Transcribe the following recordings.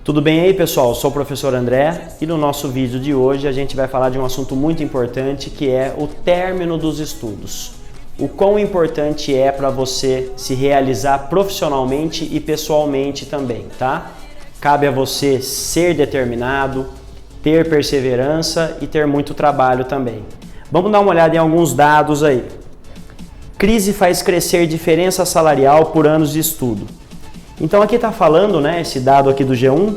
Tudo bem aí, pessoal? Eu sou o professor André e no nosso vídeo de hoje a gente vai falar de um assunto muito importante que é o término dos estudos. O quão importante é para você se realizar profissionalmente e pessoalmente também, tá? Cabe a você ser determinado, ter perseverança e ter muito trabalho também. Vamos dar uma olhada em alguns dados aí. Crise faz crescer diferença salarial por anos de estudo. Então aqui está falando, né, esse dado aqui do G1,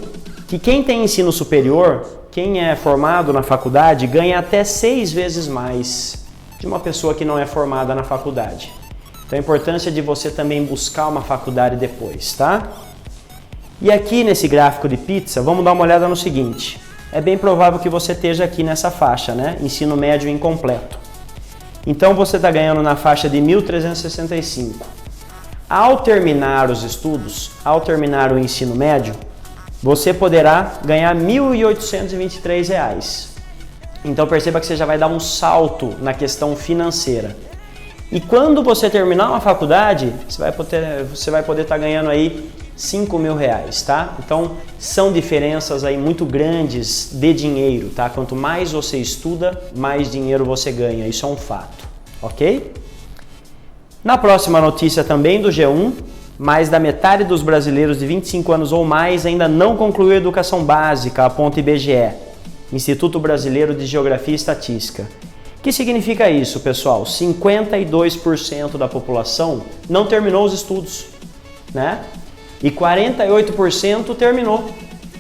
que quem tem ensino superior, quem é formado na faculdade, ganha até 6 vezes mais de uma pessoa que não é formada na faculdade. Então a importância de você também buscar uma faculdade depois, tá? E aqui nesse gráfico de pizza, vamos dar uma olhada no seguinte. É bem provável que você esteja aqui nessa faixa, né? Ensino médio incompleto. Então você está ganhando na faixa de 1.365. Ao terminar os estudos, ao terminar o ensino médio, você poderá ganhar R$ 1.823. Então perceba que você já vai dar um salto na questão financeira. E quando você terminar uma faculdade, você vai poder estar ganhando aí R$5.000, tá? Então são diferenças aí muito grandes de dinheiro, tá? Quanto mais você estuda, mais dinheiro você ganha. Isso é um fato, ok? Na próxima notícia também do G1, mais da metade dos brasileiros de 25 anos ou mais ainda não concluiu a educação básica, aponta IBGE, Instituto Brasileiro de Geografia e Estatística. O que significa isso, pessoal? 52% da população não terminou os estudos, né? E 48% terminou.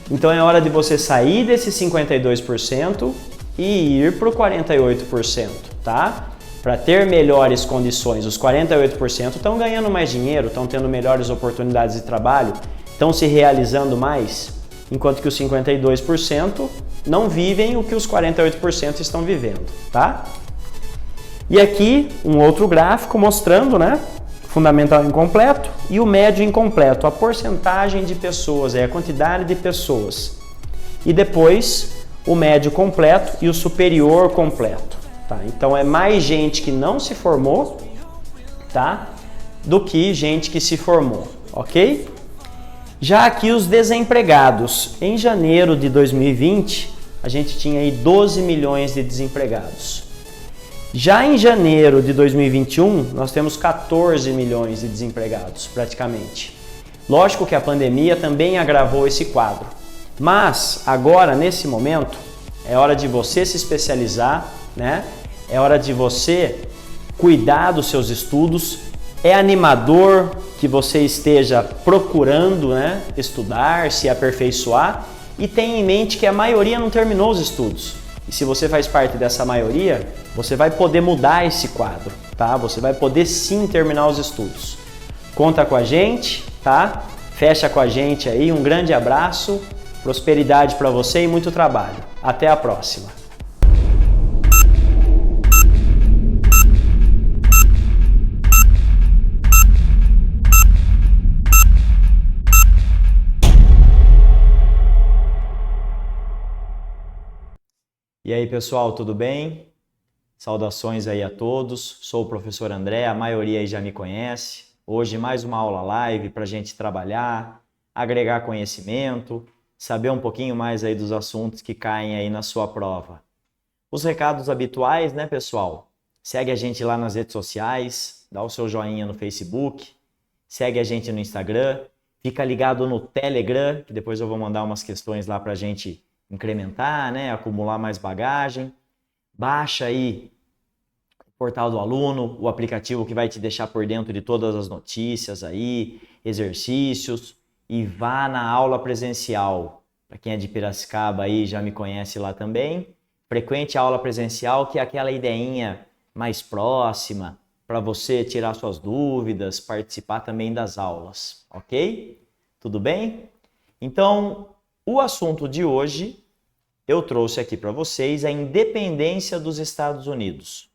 Então é hora de você sair desses 52% e ir para o 48%, tá? Para ter melhores condições. Os 48% estão ganhando mais dinheiro, estão tendo melhores oportunidades de trabalho, estão se realizando mais, enquanto que os 52% não vivem o que os 48% estão vivendo, tá? E aqui um outro gráfico mostrando, né, fundamental incompleto e o médio incompleto, a porcentagem de pessoas, a quantidade de pessoas. E depois o médio completo e o superior completo. Tá, então é mais gente que não se formou, tá, do que gente que se formou, ok? Já aqui os desempregados. Em janeiro de 2020, a gente tinha aí 12 milhões de desempregados. Já em janeiro de 2021, nós temos 14 milhões de desempregados, praticamente. Lógico que a pandemia também agravou esse quadro. Mas agora, nesse momento, é hora de você se especializar, né? É hora de você cuidar dos seus estudos. É animador que você esteja procurando, né, estudar, se aperfeiçoar e tenha em mente que a maioria não terminou os estudos. E se você faz parte dessa maioria, você vai poder mudar esse quadro, tá? Você vai poder sim terminar os estudos. Conta com a gente, tá? Fecha com a gente aí. Um grande abraço, prosperidade para você e muito trabalho. Até a próxima. E aí, pessoal, tudo bem? Saudações aí a todos. Sou o professor André, a maioria aí já me conhece. Hoje mais uma aula live para a gente trabalhar, agregar conhecimento, saber um pouquinho mais aí dos assuntos que caem aí na sua prova. Os recados habituais, né, pessoal? Segue a gente lá nas redes sociais, dá o seu joinha no Facebook, segue a gente no Instagram, fica ligado no Telegram, que depois eu vou mandar umas questões lá para a gente incrementar, né, acumular mais bagagem. Baixa aí o portal do aluno, o aplicativo que vai te deixar por dentro de todas as notícias aí, exercícios, e vá na aula presencial. Para quem é de Piracicaba aí já me conhece lá também. Frequente a aula presencial, que é aquela ideinha mais próxima para você tirar suas dúvidas, participar também das aulas, ok? Tudo bem? Então, o assunto de hoje, eu trouxe aqui para vocês a independência dos Estados Unidos.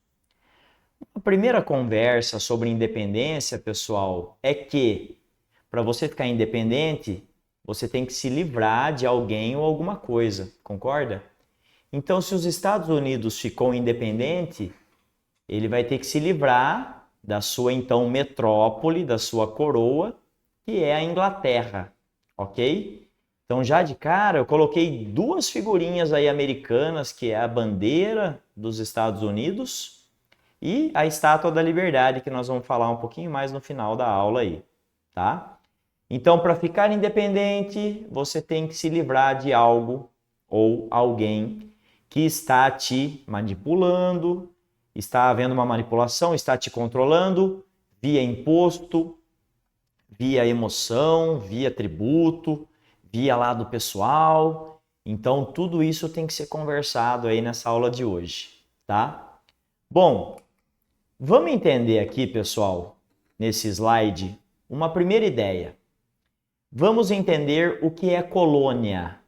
A primeira conversa sobre independência, pessoal, é que para você ficar independente, você tem que se livrar de alguém ou alguma coisa, concorda? Então, se os Estados Unidos ficou independente, ele vai ter que se livrar da sua, então, metrópole, da sua coroa, que é a Inglaterra, ok? Então, já de cara, eu coloquei duas figurinhas aí americanas, que é a bandeira dos Estados Unidos e a Estátua da Liberdade, que nós vamos falar um pouquinho mais no final da aula aí, tá? Então, para ficar independente, você tem que se livrar de algo ou alguém que está te manipulando, está havendo uma manipulação, está te controlando via imposto, via emoção, via tributo, via lado pessoal. Então, tudo isso tem que ser conversado aí nessa aula de hoje, tá? Bom, vamos entender aqui, pessoal, nesse slide, uma primeira ideia. Vamos entender o que é colônia.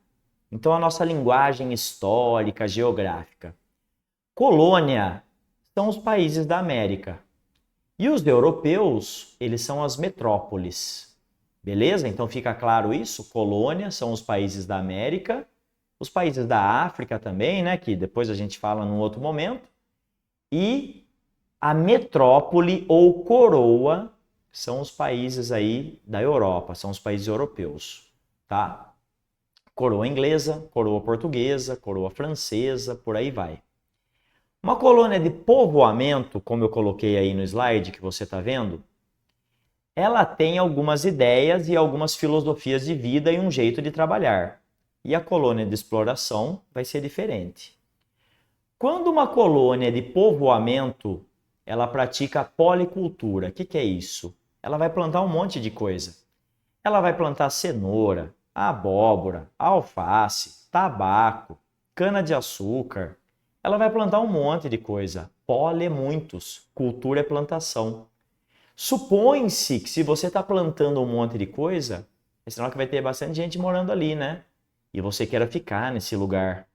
Então, a nossa linguagem histórica, geográfica. Colônia são os países da América. E os europeus, eles são as metrópoles. Beleza? Então fica claro isso? Colônia são os países da América, os países da África também, né? Que depois a gente fala num outro momento. E a metrópole ou coroa são os países aí da Europa, são os países europeus, tá? Coroa inglesa, coroa portuguesa, coroa francesa, por aí vai. Uma colônia de povoamento, como eu coloquei aí no slide que você está vendo, ela tem algumas ideias e algumas filosofias de vida e um jeito de trabalhar. E a colônia de exploração vai ser diferente. Quando uma colônia de povoamento, ela pratica policultura. O que é isso? Ela vai plantar um monte de coisa. Ela vai plantar cenoura, abóbora, alface, tabaco, cana-de-açúcar. Ela vai plantar um monte de coisa. Poli é muitos, cultura é plantação. Supõe-se que se você está plantando um monte de coisa, é sinal que vai ter bastante gente morando ali, né? E você quer ficar nesse lugar.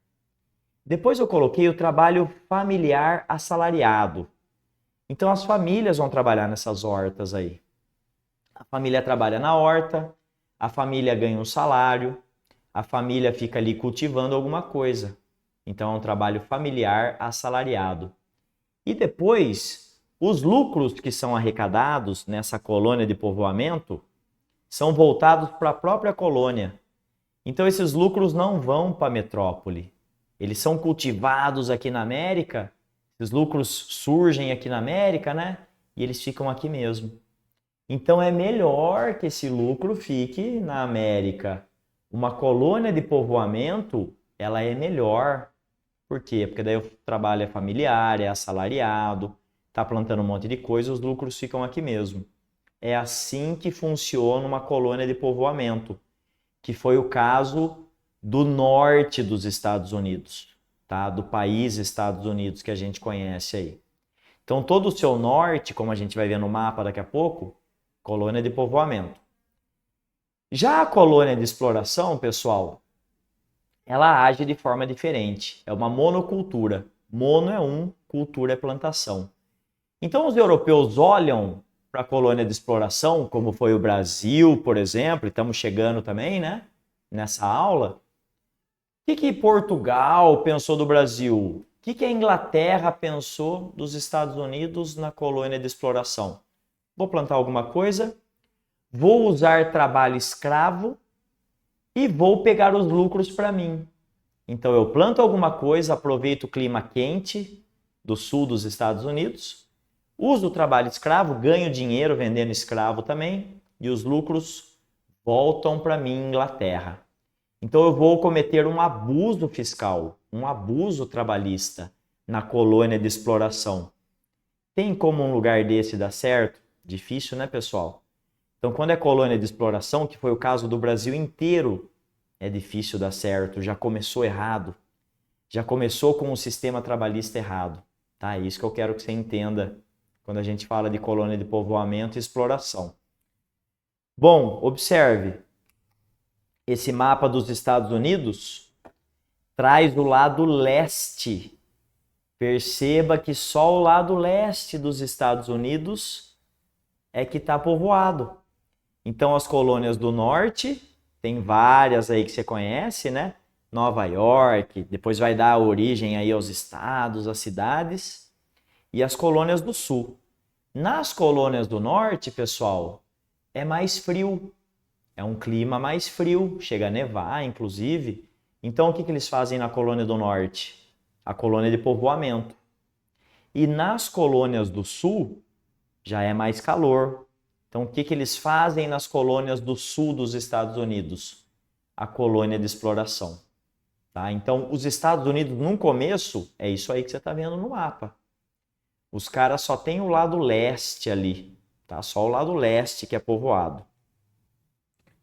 Depois eu coloquei o trabalho familiar assalariado. Então as famílias vão trabalhar nessas hortas aí. A família trabalha na horta, a família ganha um salário, a família fica ali cultivando alguma coisa. Então é um trabalho familiar assalariado. E depois, os lucros que são arrecadados nessa colônia de povoamento são voltados para a própria colônia. Então esses lucros não vão para a metrópole. Eles são cultivados aqui na América, esses lucros surgem aqui na América, né? E eles ficam aqui mesmo. Então é melhor que esse lucro fique na América. Uma colônia de povoamento, ela é melhor. Por quê? Porque daí o trabalho é familiar, é assalariado, está plantando um monte de coisa, os lucros ficam aqui mesmo. É assim que funciona uma colônia de povoamento, que foi o caso do norte dos Estados Unidos, tá? Do país Estados Unidos que a gente conhece aí. Então todo o seu norte, como a gente vai ver no mapa daqui a pouco, colônia de povoamento. Já a colônia de exploração, pessoal, ela age de forma diferente. É uma monocultura. Mono é um, cultura é plantação. Então os europeus olham para a colônia de exploração, como foi o Brasil, por exemplo, e estamos chegando também, né, nessa aula. O que Portugal pensou do Brasil? O que a Inglaterra pensou dos Estados Unidos na colônia de exploração? Vou plantar alguma coisa, vou usar trabalho escravo e vou pegar os lucros para mim. Então eu planto alguma coisa, aproveito o clima quente do sul dos Estados Unidos, uso o trabalho escravo, ganho dinheiro vendendo escravo também, e os lucros voltam para mim, Inglaterra. Então eu vou cometer um abuso fiscal, um abuso trabalhista na colônia de exploração. Tem como um lugar desse dar certo? Difícil, né, pessoal? Então quando é colônia de exploração, que foi o caso do Brasil inteiro, é difícil dar certo, já começou errado. Já começou com o sistema trabalhista errado. Tá? É isso que eu quero que você entenda quando a gente fala de colônia de povoamento e exploração. Bom, observe. Esse mapa dos Estados Unidos traz o lado leste. Perceba que só o lado leste dos Estados Unidos é que está povoado. Então as colônias do norte, tem várias aí que você conhece, né? Nova York, depois vai dar origem aí aos estados, às cidades, e as colônias do sul. Nas colônias do norte, pessoal, é mais frio. é um clima mais frio, chega a nevar, inclusive. Então, o que eles fazem na colônia do norte? A colônia de povoamento. E nas colônias do sul, já é mais calor. Então, o que eles fazem nas colônias do sul dos Estados Unidos? A colônia de exploração. Tá? Então, os Estados Unidos, no começo, é isso aí que você está vendo no mapa. Os caras só tem o lado leste ali, tá? Só o lado leste que é povoado.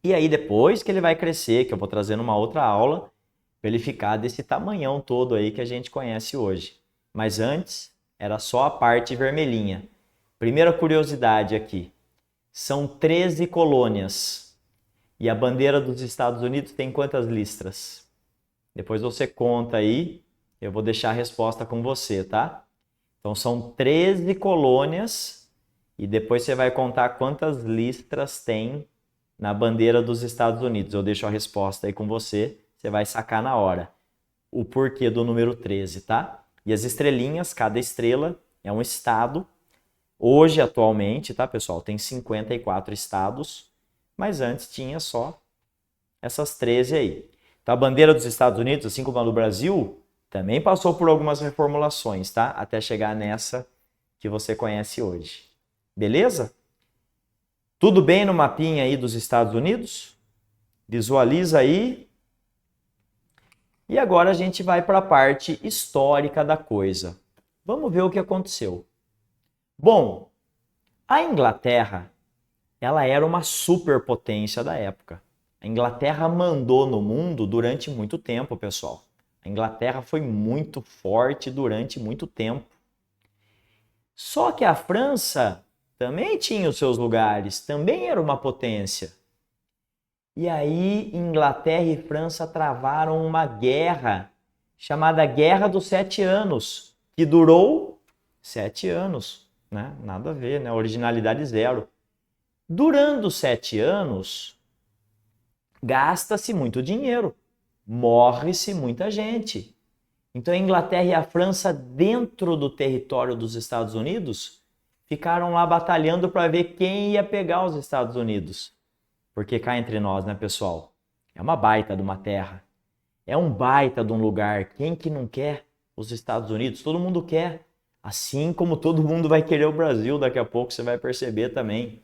E aí, depois que ele vai crescer, que eu vou trazer numa outra aula, para ele ficar desse tamanhão todo aí que a gente conhece hoje. Mas antes, era só a parte vermelhinha. Primeira curiosidade aqui, são 13 colônias. E a bandeira dos Estados Unidos tem quantas listras? Depois você conta aí, eu vou deixar a resposta com você, tá? Então são 13 colônias e depois você vai contar quantas listras tem na bandeira dos Estados Unidos. Eu deixo a resposta aí com você, você vai sacar na hora o porquê do número 13, tá? E as estrelinhas, cada estrela é um estado. Hoje, atualmente, tá, pessoal, tem 54 estados, mas antes tinha só essas 13 aí. Então, a bandeira dos Estados Unidos, assim como a do Brasil, também passou por algumas reformulações, tá? Até chegar nessa que você conhece hoje. Beleza? Tudo bem no mapinha aí dos Estados Unidos? Visualiza aí. E agora a gente vai para a parte histórica da coisa. Vamos ver o que aconteceu. Bom, a Inglaterra, ela era uma superpotência da época. A Inglaterra mandou no mundo durante muito tempo, pessoal. A Inglaterra foi muito forte durante muito tempo. Só que a França também tinha os seus lugares, também era uma potência. E aí, Inglaterra e França travaram uma guerra chamada Guerra dos 7 Anos, que durou 7 anos, né? Nada a ver, né? Originalidade zero. Durando 7 anos, gasta-se muito dinheiro, morre-se muita gente. Então, a Inglaterra e a França, dentro do território dos Estados Unidos, ficaram lá batalhando para ver quem ia pegar os Estados Unidos. Porque cá entre nós, né, pessoal? É uma baita de uma terra. É um baita de um lugar. Quem que não quer os Estados Unidos? Todo mundo quer. Assim como todo mundo vai querer o Brasil, daqui a pouco você vai perceber também.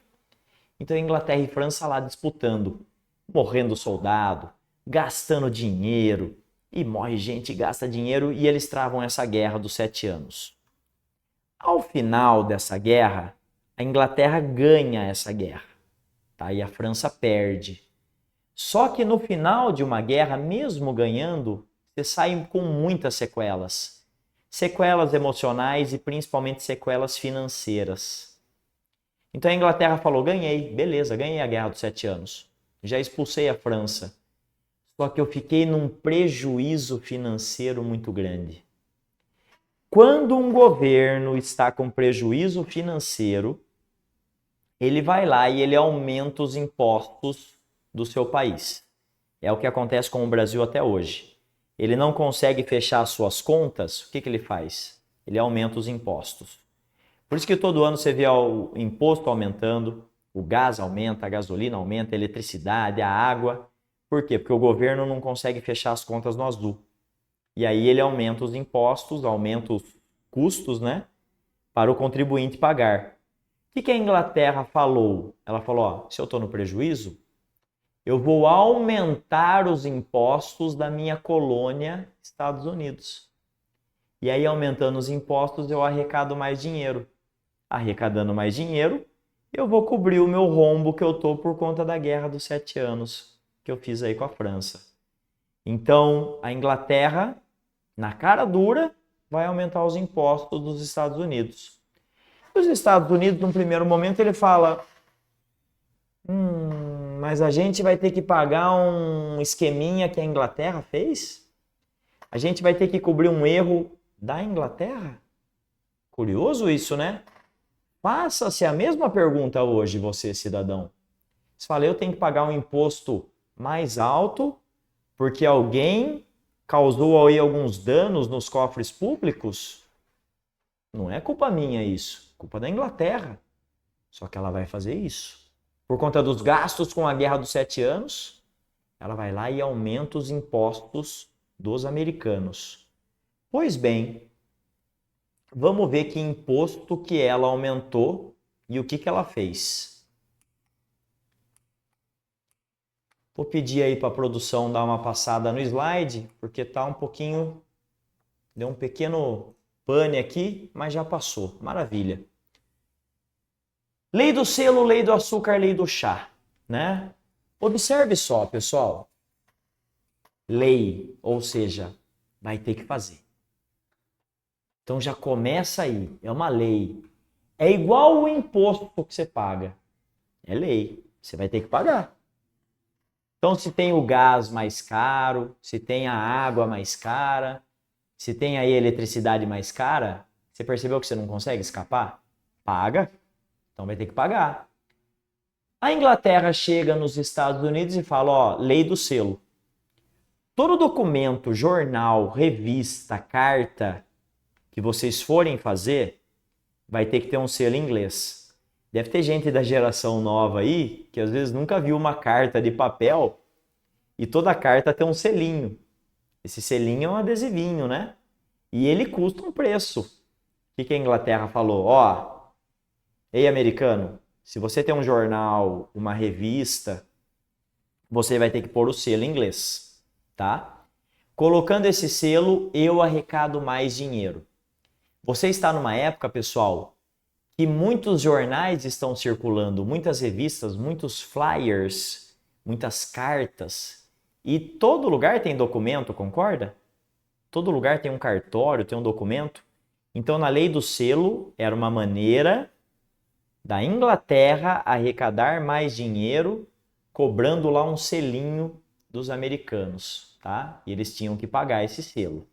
Então, Inglaterra e França lá disputando, morrendo soldado, gastando dinheiro. E morre gente, gasta dinheiro e eles travam essa guerra dos 7 anos. Ao final dessa guerra, a Inglaterra ganha essa guerra. Tá? E a França perde. Só que no final de uma guerra, mesmo ganhando, você sai com muitas sequelas. Sequelas emocionais e principalmente sequelas financeiras. Então a Inglaterra falou, ganhei, beleza, ganhei a Guerra dos 7 Anos. Já expulsei a França. Só que eu fiquei num prejuízo financeiro muito grande. Quando um governo está com prejuízo financeiro, ele vai lá e ele aumenta os impostos do seu país. É o que acontece com o Brasil até hoje. Ele não consegue fechar as suas contas, o que ele faz? Ele aumenta os impostos. Por isso que todo ano você vê o imposto aumentando, o gás aumenta, a gasolina aumenta, a eletricidade, a água. Por quê? Porque o governo não consegue fechar as contas no azul. E aí ele aumenta os impostos, aumenta os custos, né? Para o contribuinte pagar. O que a Inglaterra falou? Ela falou, ó, se eu estou no prejuízo, eu vou aumentar os impostos da minha colônia Estados Unidos. E aí, aumentando os impostos, eu arrecado mais dinheiro. Arrecadando mais dinheiro, eu vou cobrir o meu rombo que eu estou por conta da Guerra dos 7 Anos que eu fiz aí com a França. Então, a Inglaterra, na cara dura, vai aumentar os impostos dos Estados Unidos. Os Estados Unidos, num primeiro momento, ele fala, mas a gente vai ter que pagar um esqueminha que a Inglaterra fez? A gente vai ter que cobrir um erro da Inglaterra? Curioso isso, né? Faça-se a mesma pergunta hoje, você, cidadão. Você fala, eu tenho que pagar um imposto mais alto porque alguém causou aí alguns danos nos cofres públicos? Não é culpa minha isso, culpa da Inglaterra. Só que ela vai fazer isso. por conta dos gastos com a Guerra dos 7 Anos, ela vai lá e aumenta os impostos dos americanos. Pois bem, vamos ver que imposto que ela aumentou e o que ela fez. Vou pedir aí para a produção dar uma passada no slide, porque tá um pouquinho, deu um pequeno pane aqui, mas já passou. Maravilha. Lei do selo, lei do açúcar, lei do chá, né? Observe só, pessoal. Lei, ou seja, vai ter que fazer. Então já começa aí, é uma lei. É igual o imposto que você paga. É lei, você vai ter que pagar. Então se tem o gás mais caro, se tem a água mais cara, se tem aí a eletricidade mais cara, você percebeu que você não consegue escapar? Paga. Então vai ter que pagar. A Inglaterra chega nos Estados Unidos e fala, ó, lei do selo. Todo documento, jornal, revista, carta que vocês forem fazer, vai ter que ter um selo em inglês. Deve ter gente da geração nova aí que às vezes nunca viu uma carta de papel e toda carta tem um selinho. Esse selinho é um adesivinho, né? E ele custa um preço. O que a Inglaterra falou? Ó, ei, americano, se você tem um jornal, uma revista, você vai ter que pôr o selo em inglês, tá? Colocando esse selo, eu arrecado mais dinheiro. Você está numa época, pessoal, que muitos jornais estão circulando, muitas revistas, muitos flyers, muitas cartas, e todo lugar tem documento, concorda? Todo lugar tem um cartório, tem um documento. Então, na lei do selo, era uma maneira da Inglaterra arrecadar mais dinheiro, cobrando lá um selinho dos americanos, tá? E eles tinham que pagar esse selo,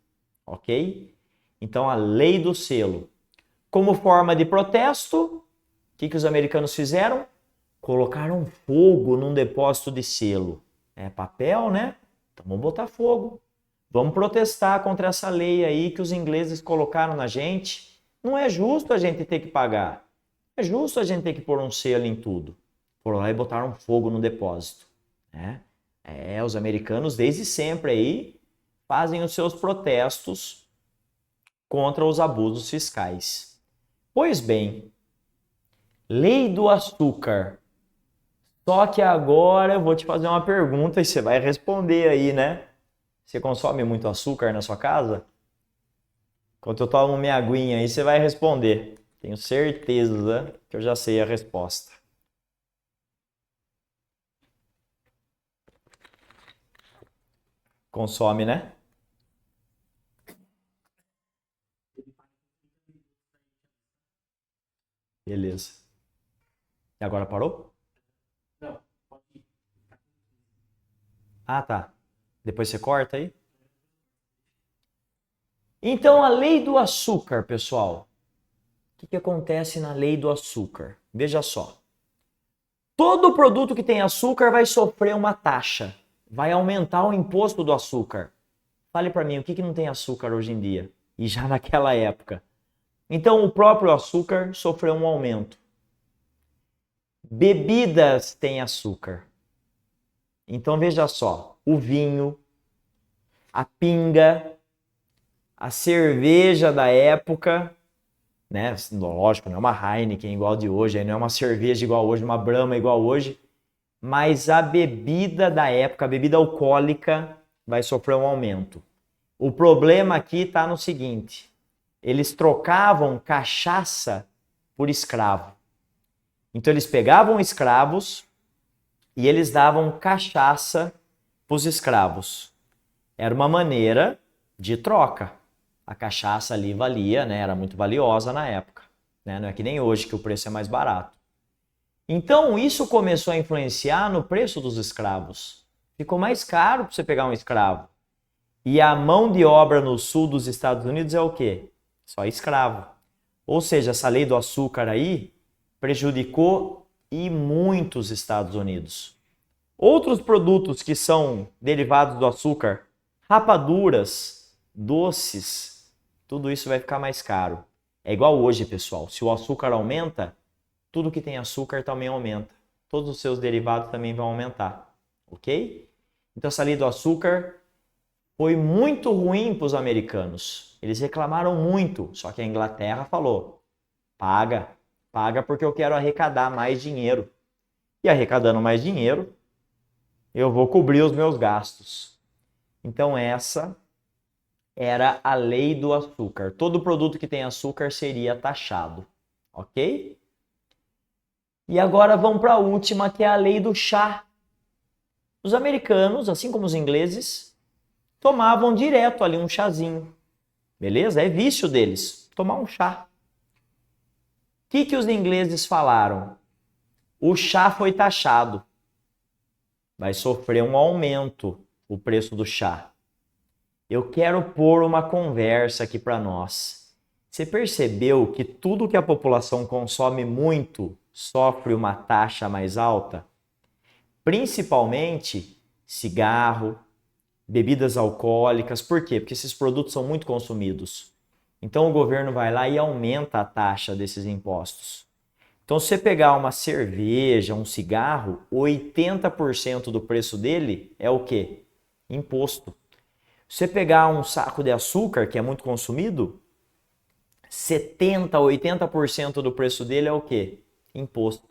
ok? Então, a lei do selo. Como forma de protesto, o que os americanos fizeram? Colocaram fogo num depósito de selo. É papel, né? Então, vamos botar fogo. Vamos protestar contra essa lei aí que os ingleses colocaram na gente. Não é justo a gente ter que pagar. É justo a gente ter que pôr um selo em tudo. Foram lá e botaram fogo no depósito, né? Os americanos desde sempre aí fazem os seus protestos contra os abusos fiscais. Pois bem, lei do açúcar. Só que agora eu vou te fazer uma pergunta e você vai responder aí, né? Você consome muito açúcar na sua casa? Enquanto eu tomo minha aguinha aí, você vai responder. Tenho certeza que eu já sei a resposta. Consome, né? Beleza. E agora parou? Não, pode ir. Ah, tá. Depois você corta aí? Então, a lei do açúcar, pessoal. O que acontece na lei do açúcar? Veja só. Todo produto que tem açúcar vai sofrer uma taxa. Vai aumentar o imposto do açúcar. Fale para mim, o que não tem açúcar hoje em dia? E já naquela época. Então, o próprio açúcar sofreu um aumento. Bebidas têm açúcar. Então, veja só. O vinho, a pinga, a cerveja da época, né? Lógico, não é uma Heineken igual de hoje, não é uma cerveja igual hoje, uma Brahma igual hoje, mas a bebida da época, a bebida alcoólica, vai sofrer um aumento. O problema aqui está no seguinte, eles trocavam cachaça por escravo. Então eles pegavam escravos e eles davam cachaça para os escravos. Era uma maneira de troca. A cachaça ali valia, né? Era muito valiosa na época, né? Não é que nem hoje que o preço é mais barato. Então isso começou a influenciar no preço dos escravos. Ficou mais caro para você pegar um escravo. E a mão de obra no sul dos Estados Unidos é o quê? Só escravo. Ou seja, essa lei do açúcar aí prejudicou e muito os Estados Unidos. Outros produtos que são derivados do açúcar, rapaduras, doces, tudo isso vai ficar mais caro. É igual hoje, pessoal. Se o açúcar aumenta, tudo que tem açúcar também aumenta. todos os seus derivados também vão aumentar, ok? Então essa lei do açúcar foi muito ruim para os americanos. Eles reclamaram muito, só que a Inglaterra falou, paga porque eu quero arrecadar mais dinheiro. E arrecadando mais dinheiro, eu vou cobrir os meus gastos. Então essa era a lei do açúcar. Todo produto que tem açúcar seria taxado, ok? E agora vamos para a última, que é a lei do chá. Os americanos, assim como os ingleses, tomavam direto ali um chazinho. Beleza? É vício deles, tomar um chá. O que os ingleses falaram? O chá foi taxado. Vai sofrer um aumento o preço do chá. Eu quero pôr uma conversa aqui para nós. Você percebeu que tudo que a população consome muito sofre uma taxa mais alta? Principalmente cigarro, bebidas alcoólicas. Por quê? Porque esses produtos são muito consumidos. Então o governo vai lá e aumenta a taxa desses impostos. Então se você pegar uma cerveja, um cigarro, 80% do preço dele é o quê? Imposto. Se você pegar um saco de açúcar, que é muito consumido, 70%, 80% do preço dele é o quê? Imposto.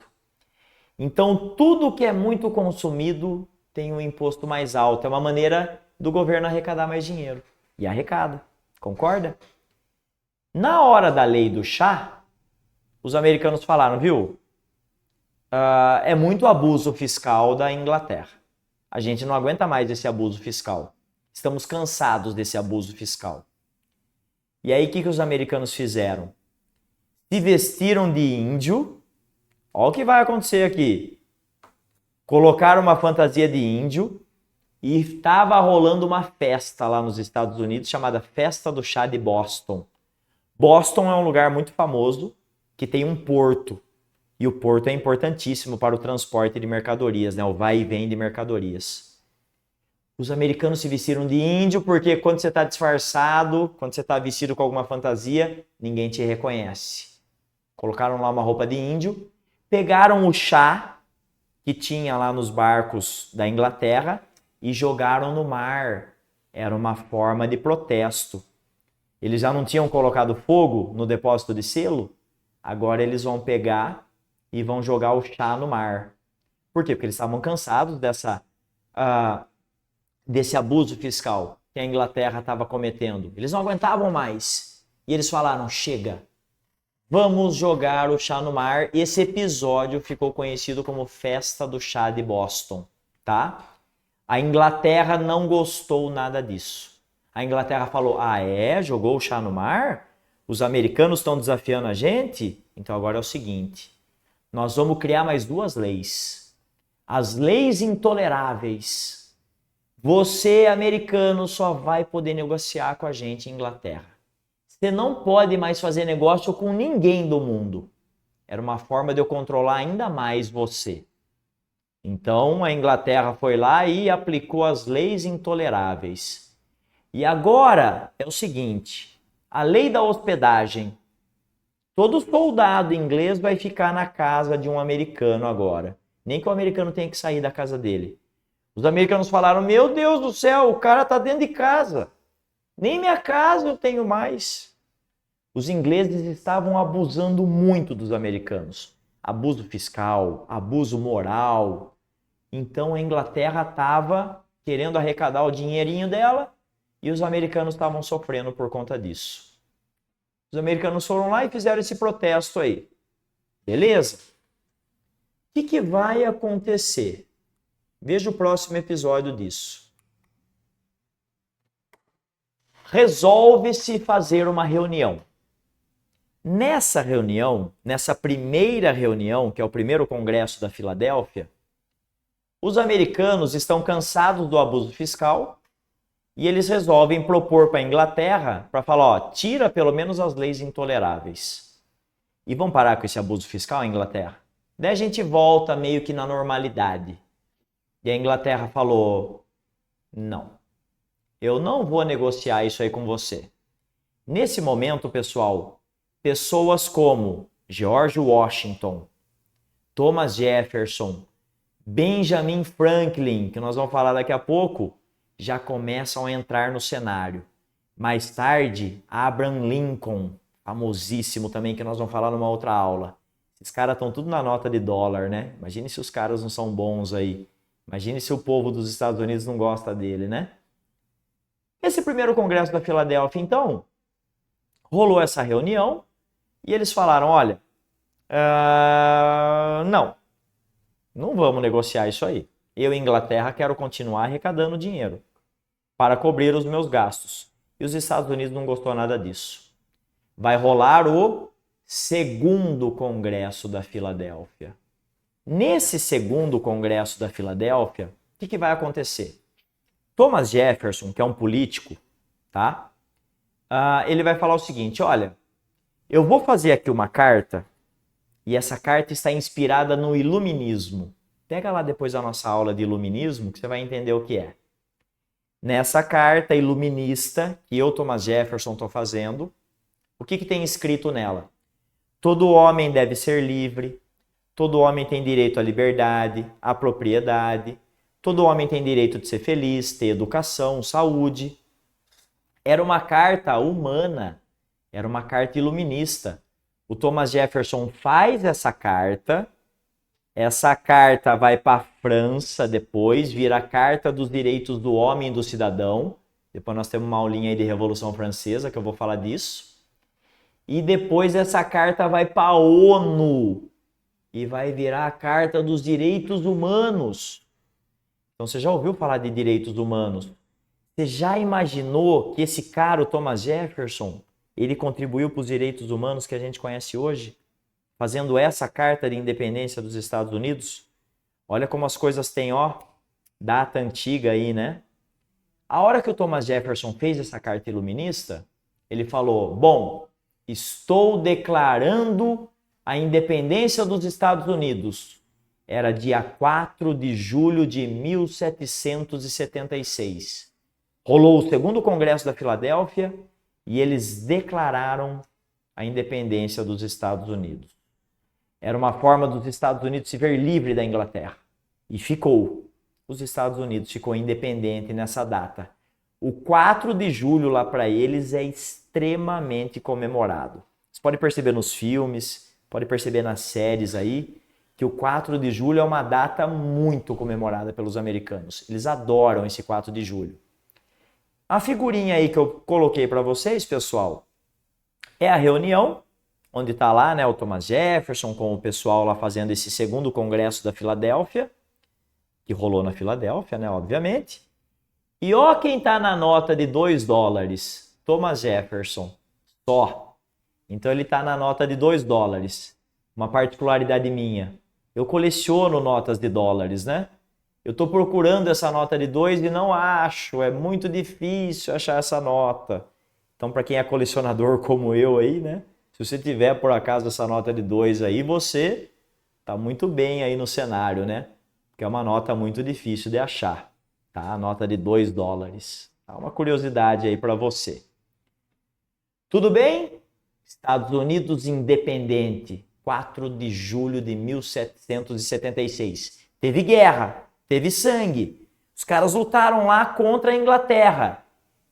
Então, tudo que é muito consumido tem um imposto mais alto. É uma maneira do governo arrecadar mais dinheiro. E arrecada. Concorda? Na hora da lei do chá, os americanos falaram, viu? É muito abuso fiscal da Inglaterra. A gente não aguenta mais esse abuso fiscal. Estamos cansados desse abuso fiscal. E aí, o que os americanos fizeram? Se vestiram de índio. Olha o que vai acontecer aqui. Colocaram uma fantasia de índio e estava rolando uma festa lá nos Estados Unidos chamada Festa do Chá de Boston. Boston é um lugar muito famoso que tem um porto. E o porto é importantíssimo para o transporte de mercadorias, né? O vai e vem de mercadorias. Os americanos se vestiram de índio porque quando você está disfarçado, quando você está vestido com alguma fantasia, ninguém te reconhece. Colocaram lá uma roupa de índio, pegaram o chá que tinha lá nos barcos da Inglaterra e jogaram no mar. Era uma forma de protesto. Eles já não tinham colocado fogo no depósito de selo? Agora eles vão pegar e vão jogar o chá no mar. Por quê? Porque eles estavam cansados desse abuso fiscal que a Inglaterra estava cometendo. Eles não aguentavam mais. E eles falaram, chega, vamos jogar o chá no mar. Esse episódio ficou conhecido como Festa do Chá de Boston, tá? A Inglaterra não gostou nada disso. A Inglaterra falou, jogou o chá no mar? Os americanos estão desafiando a gente? Então agora é o seguinte, nós vamos criar mais duas leis. As leis intoleráveis. Você, americano, só vai poder negociar com a gente em Inglaterra. Você não pode mais fazer negócio com ninguém do mundo. Era uma forma de eu controlar ainda mais você. Então, a Inglaterra foi lá e aplicou as leis intoleráveis. E agora é o seguinte, a lei da hospedagem. Todo soldado inglês vai ficar na casa de um americano agora. Nem que o americano tenha que sair da casa dele. Os americanos falaram, meu Deus do céu, o cara está dentro de casa. Nem minha casa eu tenho mais. Os ingleses estavam abusando muito dos americanos. Abuso fiscal, abuso moral. Então a Inglaterra estava querendo arrecadar o dinheirinho dela e os americanos estavam sofrendo por conta disso. Os americanos foram lá e fizeram esse protesto aí. Beleza? O que vai acontecer? Veja o próximo episódio disso. Resolve-se fazer uma reunião. Nessa reunião, nessa primeira reunião, que é o primeiro congresso da Filadélfia, os americanos estão cansados do abuso fiscal e eles resolvem propor para a Inglaterra para falar, tira pelo menos as leis intoleráveis. E vamos parar com esse abuso fiscal, Inglaterra? Daí a gente volta meio que na normalidade. E a Inglaterra falou, não, eu não vou negociar isso aí com você. Nesse momento, pessoal, pessoas como George Washington, Thomas Jefferson, Benjamin Franklin, que nós vamos falar daqui a pouco, já começam a entrar no cenário. Mais tarde, Abraham Lincoln, famosíssimo também, que nós vamos falar numa outra aula. Esses caras estão tudo na nota de dólar, né? Imagine se os caras não são bons aí. Imagine se o povo dos Estados Unidos não gosta dele, né? Esse primeiro congresso da Filadélfia, então, rolou essa reunião e eles falaram, olha, não vamos negociar isso aí. Eu, Inglaterra, quero continuar arrecadando dinheiro para cobrir os meus gastos. E os Estados Unidos não gostou nada disso. Vai rolar o segundo congresso da Filadélfia. Nesse segundo congresso da Filadélfia, o que vai acontecer? Thomas Jefferson, que é um político, tá? Ele vai falar o seguinte, olha, eu vou fazer aqui uma carta e essa carta está inspirada no iluminismo. Pega lá depois a nossa aula de iluminismo que você vai entender o que é. Nessa carta iluminista que eu, Thomas Jefferson, estou fazendo, o que tem escrito nela? Todo homem deve ser livre, todo homem tem direito à liberdade, à propriedade, todo homem tem direito de ser feliz, ter educação, saúde. Era uma carta humana, era uma carta iluminista. O Thomas Jefferson faz essa carta vai para a França depois, vira a Carta dos Direitos do Homem e do Cidadão. Depois nós temos uma aulinha aí de Revolução Francesa, que eu vou falar disso. E depois essa carta vai para a ONU e vai virar a Carta dos Direitos Humanos. Então você já ouviu falar de direitos humanos? Você já imaginou que esse cara, o Thomas Jefferson, ele contribuiu para os direitos humanos que a gente conhece hoje? Fazendo essa carta de independência dos Estados Unidos? Olha como as coisas têm, data antiga aí, né? A hora que o Thomas Jefferson fez essa carta iluminista, ele falou, bom, estou declarando a independência dos Estados Unidos. Era dia 4 de julho de 1776. Rolou o segundo congresso da Filadélfia e eles declararam a independência dos Estados Unidos. Era uma forma dos Estados Unidos se ver livre da Inglaterra. E ficou. Os Estados Unidos ficou independente nessa data. O 4 de julho lá para eles é extremamente comemorado. Você pode perceber nos filmes, pode perceber nas séries aí, que o 4 de julho é uma data muito comemorada pelos americanos. Eles adoram esse 4 de julho. A figurinha aí que eu coloquei para vocês, pessoal, é a reunião onde está lá, né, o Thomas Jefferson com o pessoal lá fazendo esse segundo congresso da Filadélfia, que rolou na Filadélfia, né, obviamente. E ó quem está na nota de $2, Thomas Jefferson, só. Então ele está na nota de $2. Uma particularidade minha, eu coleciono notas de dólares, né? Eu estou procurando essa nota de 2 e não acho, é muito difícil achar essa nota. Então para quem é colecionador como eu aí, né? Se você tiver, por acaso, essa nota de 2 aí, você está muito bem aí no cenário, né? Porque é uma nota muito difícil de achar, tá? A nota de $2. Tá? Uma curiosidade aí para você. Tudo bem? Estados Unidos independente, 4 de julho de 1776. Teve guerra, teve sangue. Os caras lutaram lá contra a Inglaterra.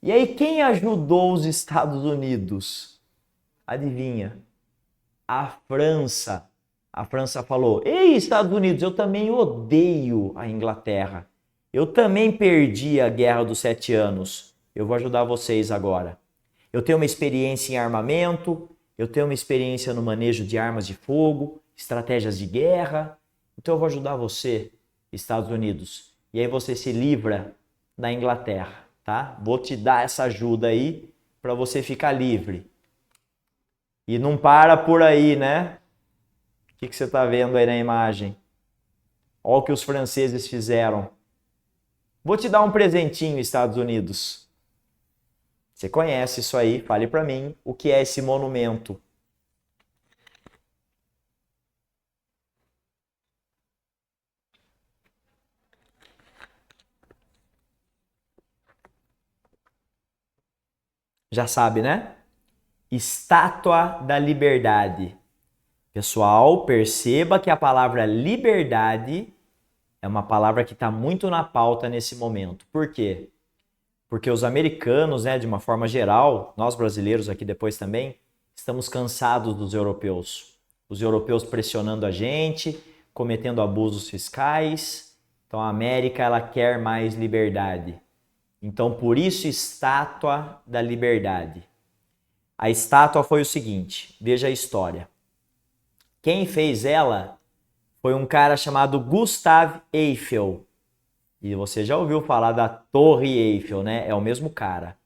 E aí, quem ajudou os Estados Unidos? Adivinha? A França. A França falou, ei, Estados Unidos, eu também odeio a Inglaterra. Eu também perdi a Guerra dos 7 Anos. Eu vou ajudar vocês agora. Eu tenho uma experiência em armamento, eu tenho uma experiência no manejo de armas de fogo, estratégias de guerra. Então eu vou ajudar você, Estados Unidos. E aí você se livra da Inglaterra, tá? Vou te dar essa ajuda aí para você ficar livre. E não para por aí, né? O que você está vendo aí na imagem? Olha o que os franceses fizeram. Vou te dar um presentinho, Estados Unidos. Você conhece isso aí? Fale para mim o que é esse monumento. Já sabe, né? Estátua da Liberdade. Pessoal, perceba que a palavra liberdade é uma palavra que está muito na pauta nesse momento. Por quê? Porque os americanos, né, de uma forma geral, nós brasileiros aqui depois também, estamos cansados dos europeus. Os europeus pressionando a gente, cometendo abusos fiscais. Então a América ela quer mais liberdade. Então por isso estátua da liberdade. A estátua foi o seguinte, veja a história. Quem fez ela foi um cara chamado Gustave Eiffel. E você já ouviu falar da Torre Eiffel, né? É o mesmo cara.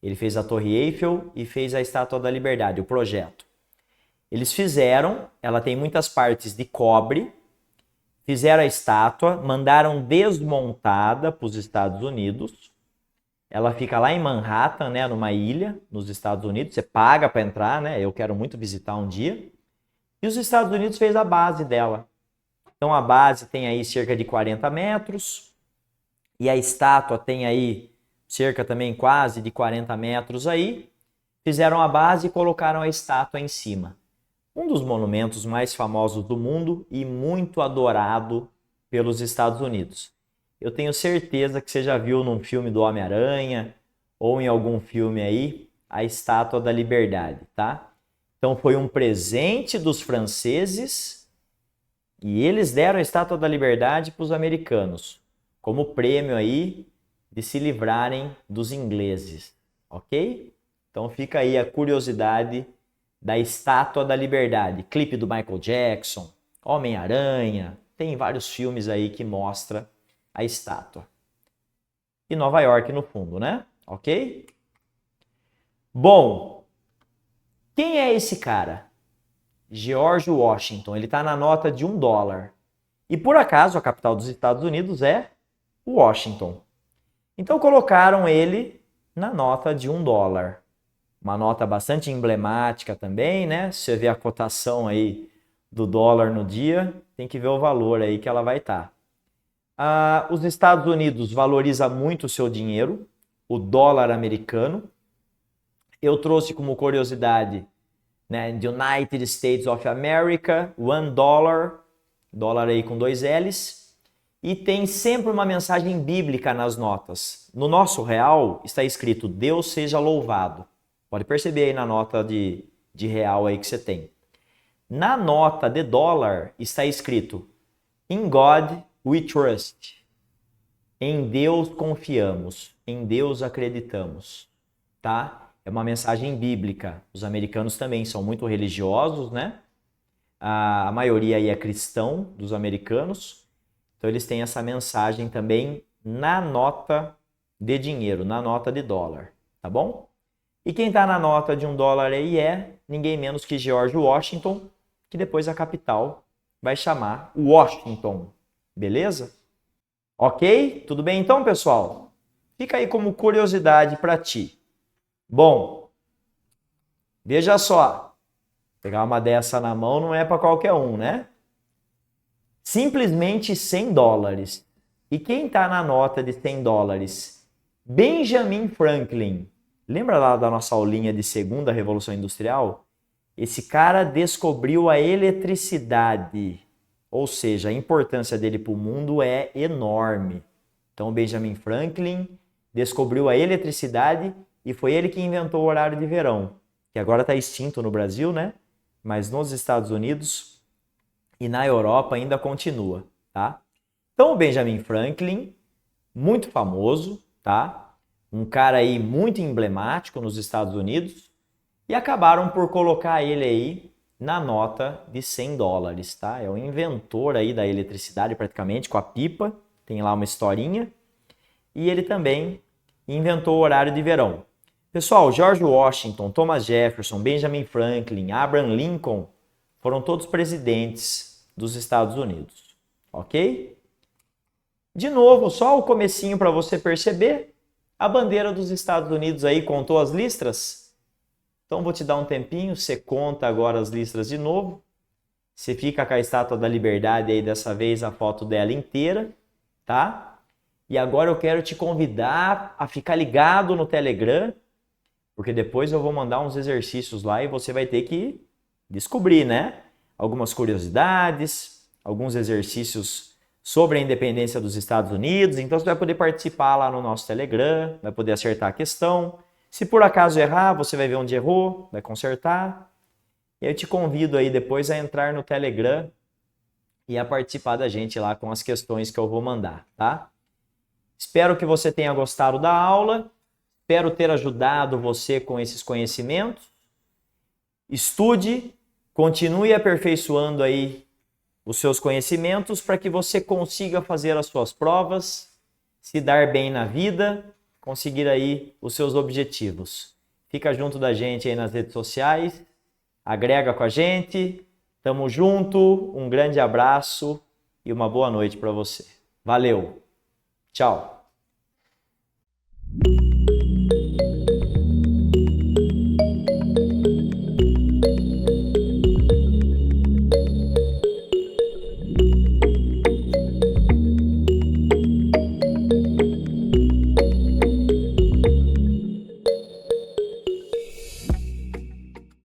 Ele fez a Torre Eiffel e fez a Estátua da Liberdade, o projeto. Eles fizeram, ela tem muitas partes de cobre, fizeram a estátua, mandaram desmontada para os Estados Unidos. Ela fica lá em Manhattan, né, numa ilha, nos Estados Unidos. Você paga para entrar, né? Eu quero muito visitar um dia. E os Estados Unidos fez a base dela. Então a base tem aí cerca de 40 metros. E a estátua tem aí cerca também quase de 40 metros aí. Fizeram a base e colocaram a estátua em cima. Um dos monumentos mais famosos do mundo e muito adorado pelos Estados Unidos. Eu tenho certeza que você já viu num filme do Homem-Aranha ou em algum filme aí a Estátua da Liberdade, tá? Então foi um presente dos franceses e eles deram a Estátua da Liberdade para os americanos, como prêmio aí de se livrarem dos ingleses, ok? Então fica aí a curiosidade da Estátua da Liberdade, clipe do Michael Jackson, Homem-Aranha, tem vários filmes aí que mostra a estátua. E Nova York no fundo, né? Ok? Bom, quem é esse cara? George Washington, ele está na nota de $1. E por acaso a capital dos Estados Unidos é Washington. Então colocaram ele na nota de $1. Uma nota bastante emblemática também, né? Se você vê a cotação aí do dólar no dia, tem que ver o valor aí que ela vai estar. Os Estados Unidos valorizam muito o seu dinheiro, o dólar americano. Eu trouxe como curiosidade, né, United States of America, $1, dólar aí com 2 L's. E tem sempre uma mensagem bíblica nas notas. No nosso real está escrito Deus seja louvado. Pode perceber aí na nota de real aí que você tem. Na nota de dólar está escrito In God we trust. Em Deus confiamos. Em Deus acreditamos. Tá? É uma mensagem bíblica. Os americanos também são muito religiosos, né? A maioria aí é cristão dos americanos. Então eles têm essa mensagem também na nota de dinheiro, na nota de dólar. Tá bom? E quem está na nota de $1 aí é ninguém menos que George Washington, que depois a capital vai chamar Washington. Beleza? Ok? Tudo bem então, pessoal? Fica aí como curiosidade para ti. Bom, veja só. Pegar uma dessa na mão não é para qualquer um, né? Simplesmente $100. E quem está na nota de $100? Benjamin Franklin. Lembra lá da nossa aulinha de segunda Revolução Industrial? Esse cara descobriu a eletricidade, ou seja, a importância dele para o mundo é enorme. Então, Benjamin Franklin descobriu a eletricidade e foi ele que inventou o horário de verão, que agora está extinto no Brasil, né? Mas nos Estados Unidos e na Europa ainda continua, tá? Então, o Benjamin Franklin, muito famoso, tá? Um cara aí muito emblemático nos Estados Unidos e acabaram por colocar ele aí na nota de $100, tá? É o inventor aí da eletricidade praticamente, com a pipa, tem lá uma historinha. E ele também inventou o horário de verão. Pessoal, George Washington, Thomas Jefferson, Benjamin Franklin, Abraham Lincoln foram todos presidentes dos Estados Unidos, ok? De novo, só o comecinho para você perceber. A bandeira dos Estados Unidos aí contou as listras? Então vou te dar um tempinho, você conta agora as listras de novo. Você fica com a Estátua da Liberdade aí, dessa vez a foto dela inteira, tá? E agora eu quero te convidar a ficar ligado no Telegram, porque depois eu vou mandar uns exercícios lá e você vai ter que descobrir, né? algumas curiosidades, alguns exercícios sobre a independência dos Estados Unidos. Então você vai poder participar lá no nosso Telegram, vai poder acertar a questão. Se por acaso errar, você vai ver onde errou, vai consertar. E eu te convido aí depois a entrar no Telegram e a participar da gente lá com as questões que eu vou mandar, tá? Espero que você tenha gostado da aula, espero ter ajudado você com esses conhecimentos. Estude, continue aperfeiçoando aí os seus conhecimentos para que você consiga fazer as suas provas, se dar bem na vida, conseguir aí os seus objetivos. Fica junto da gente aí nas redes sociais, agrega com a gente, tamo junto, um grande abraço e uma boa noite para você. Valeu, tchau!